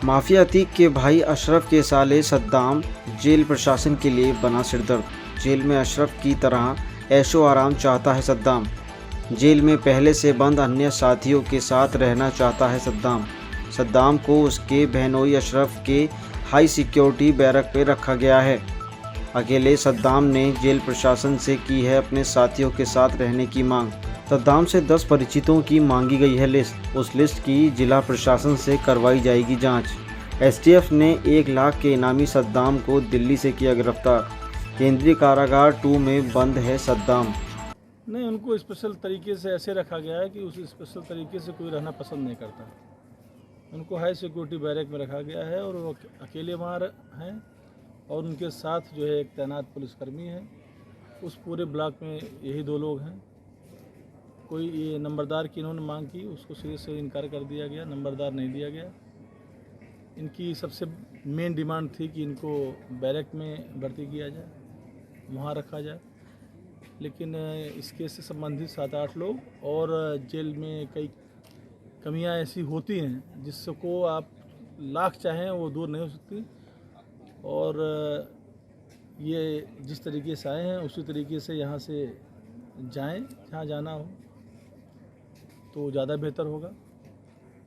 Mafia Atiq के भाई अशरफ के साले सद्दाम जेल प्रशासन के लिए बना सिरदर्द। जेल में अशरफ की तरह ऐशो आराम चाहता है सद्दाम। जेल में पहले से बंद अन्य साथियों के साथ रहना चाहता है सद्दाम। सद्दाम को उसके बहनोई अशरफ के हाई सिक्योरिटी बैरक पे रखा गया है। अकेले सद्दाम ने जेल प्रशासन से की है अपने साथियों के साथ रहने की मांग। सद्दाम से 10 परिचितों की मांगी गई है लिस्ट। उस लिस्ट की जिला प्रशासन से करवाई जाएगी जांच। एसटीएफ ने 1 लाख के इनामी सद्दाम को दिल्ली से किया गिरफ्तार। केंद्रीय कारागार 2 में बंद है सद्दाम। नहीं, उनको स्पेशल तरीके से ऐसे रखा गया है कि उस स्पेशल तरीके से कोई रहना पसंद नहीं करता। उनको हाई सिक्योरिटी बैरक में रखा गया है और वो अकेले वहाँ हैं और उनके साथ जो है एक तैनात पुलिसकर्मी है। उस पूरे ब्लॉक में यही 2 लोग हैं। कोई ये नंबरदार की इन्होंने मांग की, उसको सिरे से इनकार कर दिया गया, नंबरदार नहीं दिया गया। इनकी सबसे मेन डिमांड थी कि इनको बैरक में भर्ती किया जाए, वहाँ रखा जाए। लेकिन इस केस से संबंधित 7-8 लोग और जेल में कई कमियां ऐसी होती हैं जिसको आप लाख चाहें वो दूर नहीं हो सकती। और ये जिस तरीके से आए हैं उसी तरीके से यहाँ से जाएं, जहाँ जाना हो तो ज़्यादा बेहतर होगा।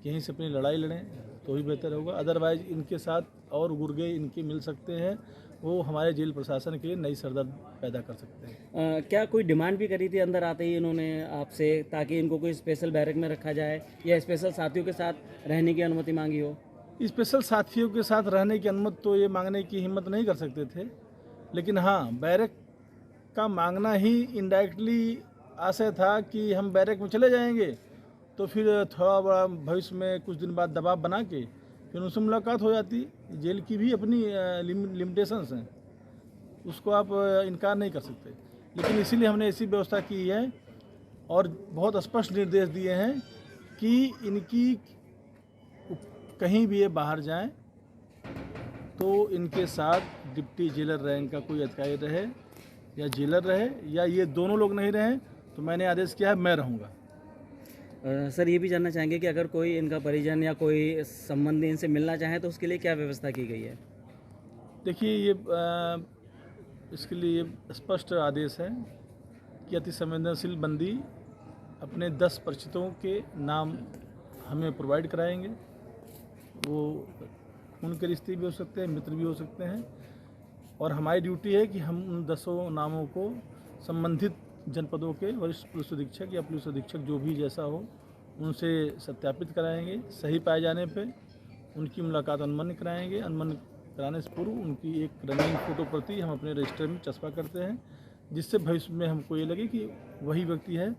यहीं से अपनी लड़ाई लड़ें तो ही बेहतर होगा। अदरवाइज़ इनके साथ और गुर्गे इनके मिल सकते हैं, वो हमारे जेल प्रशासन के लिए नई सरदर्द पैदा कर सकते हैं। क्या कोई डिमांड भी करी थी अंदर आते ही इन्होंने आपसे, ताकि इनको कोई स्पेशल बैरक में रखा जाए या स्पेशल साथियों के साथ रहने की अनुमति मांगी हो? स्पेशल साथियों के साथ रहने की अनुमति तो ये मांगने की हिम्मत नहीं कर सकते थे, लेकिन हाँ, बैरक का मांगना ही इनडायरेक्टली आशय था कि हम बैरक में चले जाएंगे तो फिर थोड़ा बड़ा भविष्य में कुछ दिन बाद दबाव बना के फिर उनसे मुलाकात हो जाती। जेल की भी अपनी लिमिटेशंस हैं, उसको आप इनकार नहीं कर सकते। लेकिन इसीलिए हमने ऐसी व्यवस्था की है और बहुत स्पष्ट निर्देश दिए हैं कि इनकी कहीं भी ये बाहर जाएं तो इनके साथ डिप्टी जेलर रैंक का कोई अधिकारी रहे या जेलर रहे, या ये दोनों लोग नहीं रहें तो मैंने आदेश किया है मैं रहूँगा। सर, ये भी जानना चाहेंगे कि अगर कोई इनका परिजन या कोई संबंधी इनसे मिलना चाहे तो उसके लिए क्या व्यवस्था की गई है? देखिए, ये इसके लिए स्पष्ट आदेश है कि अति संवेदनशील बंदी अपने 10 परिचितों के नाम हमें प्रोवाइड कराएंगे। वो खून के रिश्ते भी हो सकते हैं, मित्र भी हो सकते हैं, और हमारी ड्यूटी है कि हम उन 10 नामों को संबंधित जनपदों के वरिष्ठ पुलिस अधीक्षक या पुलिस अधीक्षक जो भी जैसा हो उनसे सत्यापित कराएंगे। सही पाए जाने पे उनकी मुलाकात अनुमन्य कराएंगे। अनुमन्य कराने से पूर्व उनकी एक रंगीन फोटो प्रति हम अपने रजिस्टर में चस्पा करते हैं, जिससे भविष्य में हमको ये लगे कि वही व्यक्ति है।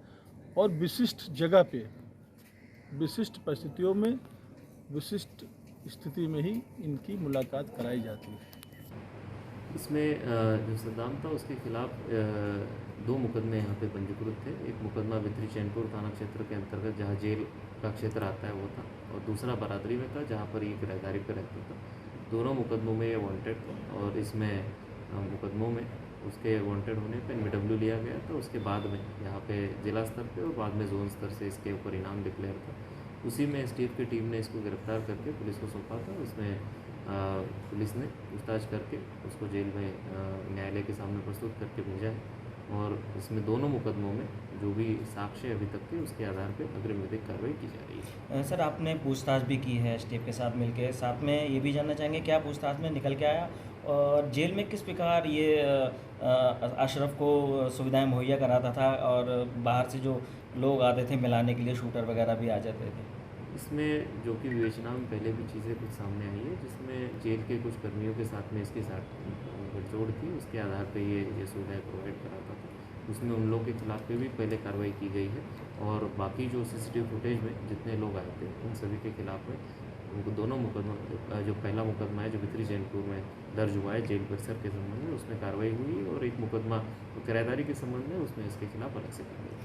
और विशिष्ट जगह पे, विशिष्ट परिस्थितियों में, विशिष्ट स्थिति में ही इनकी मुलाकात कराई जाती है। इसमें जो सद्दाम था उसके खिलाफ 2 मुकदमे यहाँ पे पंजीकृत थे। एक मुकदमा भित्री चैनपुर थाना क्षेत्र के अंतर्गत जहाँ जेल का क्षेत्र आता है वो था, और दूसरा बरादरी में था जहाँ पर ये किराएदारी पर रहता था। दोनों मुकदमों में ये वांटेड था और इसमें मुकदमों में उसके वांटेड होने पर NW लिया गया था। उसके बाद में यहाँ पे जिला स्तर पे और बाद में जोन स्तर से इसके ऊपर इनाम डिक्लेयर था। उसी में STF की टीम ने इसको गिरफ्तार करके पुलिस को सौंपा था। उसमें पुलिस ने पूछताछ करके उसको जेल में न्यायालय के सामने प्रस्तुत करके भेजा है, और इसमें दोनों मुकदमों में जो भी साक्ष्य अभी तक थे उसके आधार पर अग्रिम विधिक कार्रवाई की जा रही है। सर, आपने पूछताछ भी की है STF के साथ मिलकर, साथ में ये भी जानना चाहेंगे क्या पूछताछ में निकल के आया और जेल में किस प्रकार ये अशरफ को सुविधाएं मुहैया कराता था और बाहर से जो लोग आते थे मिलाने के लिए, शूटर वगैरह भी आ जाते थे? इसमें जो कि विवेचना में पहले भी चीज़ें कुछ सामने आई है, जिसमें जेल के कुछ कर्मियों के साथ में इसके साथ गठजोड़ थी, उसके आधार पे ये सुविधाएँ प्रोवाइड कराता था। उसमें उन लोगों के खिलाफ भी पहले कार्रवाई की गई है, और बाकी जो CCTV फुटेज में जितने लोग आए थे उन सभी के खिलाफ में उनको दोनों मुकदमा, जो पहला मुकदमा है जो भित्री चैनपुर में दर्ज हुआ है जेल परिसर के संबंध में, उसमें कार्रवाई हुई, और एक मुकदमा किराएदारी के संबंध में उसमें इसके खिलाफ अलग से कार्रवाई।